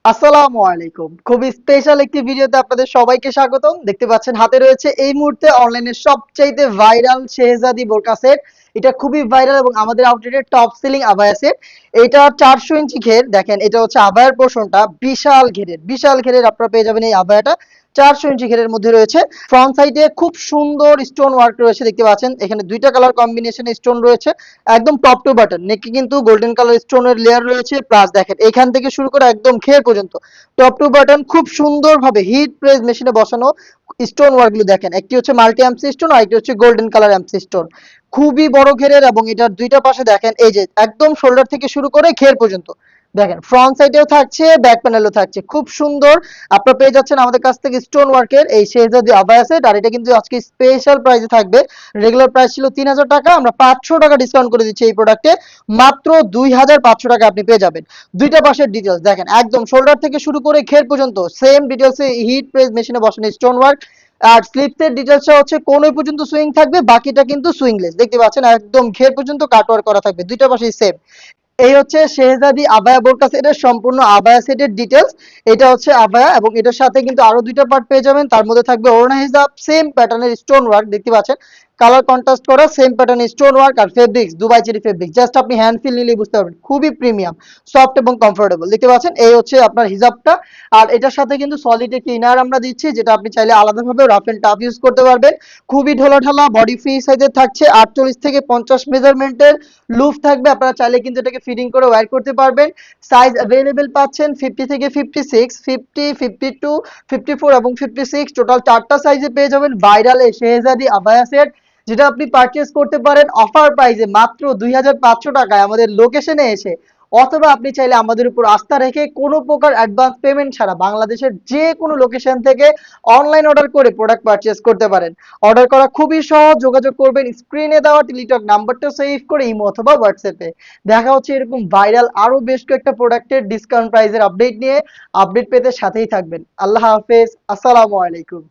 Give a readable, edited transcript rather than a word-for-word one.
আসসালামু আলাইকুম। খুবই স্পেশাল একটি ভিডিওতে আপনাদের সবাইকে স্বাগতম। দেখতে পাচ্ছেন হাতে রয়েছে এই মুহূর্তে অনলাইনের সবচাইতে ভাইরাল শেহজাদি বোরকা সেট। এটা খুবই ভাইরাল এবং আমাদের আউটলেটের টপ সেলিং আবায়া সেট। এটা 400 ইঞ্চি ঘের। দেখেন এটা হচ্ছে আবায়ার পোরশনটা বিশাল ঘেরের। বিশাল ঘেরের আপনারা পেয়ে যাবেন এই আবায়াটা। 400 ইঞ্চি ঘেরের মধ্যে রয়েছে। ফ্রন্ট সাইডে খুব সুন্দর স্টোন ওয়ার্ক রয়েছে দেখতে পাচ্ছেন। এখানে দুইটা কালার কম্বিনেশনে স্টোন রয়েছে। একদম টপ টু বাটন নেকে কিন্তু গোল্ডেন কালার স্টোনের লেয়ার রয়েছে, প্লাস দেখেন এখান থেকে শুরু করে একদম ঘের পর্যন্ত টপ টু বাটন খুব সুন্দরভাবে হিট প্রেস মেশিনে বসানো স্টোন ওয়ার্ক গুলো দেখেন। একটি হচ্ছে মাল্টি অ্যামসি স্টোন আর একটি হচ্ছে গোল্ডেন কালার অ্যামসি স্টোন। খুবই বড় ঘেরের এবং এটার দুইটা পাশে দেখেন এই যে একদম শোল্ডার থেকে শুরু করে ঘের পর্যন্ত দেখেন ফ্রন্ট সাইডেও থাকছে, ব্যাক প্যানেলও থাকছে, খুব সুন্দর। আপনারা পেয়ে যাচ্ছেন আমাদের কাছ থেকে স্টোন ওয়ার্কের এই শেহজাদি আবায়া সেট। আর এটা কিন্তু আজকে স্পেশাল প্রাইসে থাকবে। রেগুলার প্রাইস ছিল 3000 টাকা, আমরা 500 টাকা ডিসকাউন্ট করে দিচ্ছি এই প্রোডাক্টে। মাত্র 2500 টাকা আপনি পেয়ে যাবেন। দুইটা পাশের ডিটেলস দেখেন, একদম শোল্ডার থেকে শুরু করে ঘের পর্যন্ত সেম ডিটেলসে হিট প্রেস মেশিনে বসানো স্টোন ওয়ার্ক। আর স্লিপসের ডিটেলসটা হচ্ছে কোনই পর্যন্ত সুইং থাকবে, বাকিটা কিন্তু সুইংলেস। দেখতে পাচ্ছেন একদম ঘের পর্যন্ত কাটওয়ার্ক করা থাকবে, দুইটা পাশেই সেম। এই হচ্ছে শেহজাদি আবায়া বোরকা সেটের সম্পূর্ণ আবায়া সেটের ডিটেলস। এটা হচ্ছে আবায়া এবং এটার সাথে কিন্তু আরো দুইটা পার্ট পেয়ে যাবেন। তার মধ্যে থাকবে ওড়না হিজাব, সেম প্যাটার্নের স্টোন ওয়ার্ক দেখতে পাচ্ছেন, কালার কন্ট্রাস্ট করা সেম প্যাটার্নের স্টোন ওয়ার্ক। আর fabrics Dubai cherry fabric, just আপনি হ্যান্ড ফিল নিলেই বুঝতে পারবেন খুবই প্রিমিয়াম, সফট এবং কমফোর্টেবল। দেখতে পাচ্ছেন এই হচ্ছে আপনার হিজাবটা। আর এটার সাথে কিন্তু সলিড একটি ইনার আমরা দিচ্ছি, যেটা আপনি চাইলে আলাদাভাবে রাফ এন্ড টাফ ইউজ করতে পারবেন। খুবই ঢোলাঢালা বডি ফ্রি সাইজের থাকছে, 48 থেকে 50 মেজারমেন্টের লুফ থাকবে। আপনারা চাইলে কিন্তু এটাকে ফিটিং করে ওয়্যার করতে পারবেন। সাইজ अवेलेबल পাচ্ছেন 50 থেকে 56, 50, 52, 54 এবং 56, টোটাল 4টা সাইজে পেয়ে যাবেন ভাইরাল এই শেহজাদি আবায়া সেট, যেটা আপনি পারচেজ করতে পারেন অফার প্রাইসে মাত্র 2500 টাকায় আমাদের লোকেশনে এসে। অথবা আপনি চাইলে আমাদের উপর আস্থা রেখে কোনো প্রকার অ্যাডভান্স পেমেন্ট ছাড়া বাংলাদেশের যে কোনো লোকেশন থেকে অনলাইন অর্ডার করে প্রোডাক্ট পারচেজ করতে পারেন। অর্ডার করা খুবই সহজ, যোগাযোগ করবেন স্ক্রিনে দেওয়া টেলিটক নাম্বারটা সেভ করে ইমো অথবা হোয়াটসঅ্যাপে। দেখা হচ্ছে এরকম ভাইরাল আরো বেশ কয়েকটা প্রোডাক্টের ডিসকাউন্ট প্রাইসের আপডেট নিয়ে। আপডেট পেতে সাথেই থাকবেন। আল্লাহ হাফেজ, আসসালামু আলাইকুম।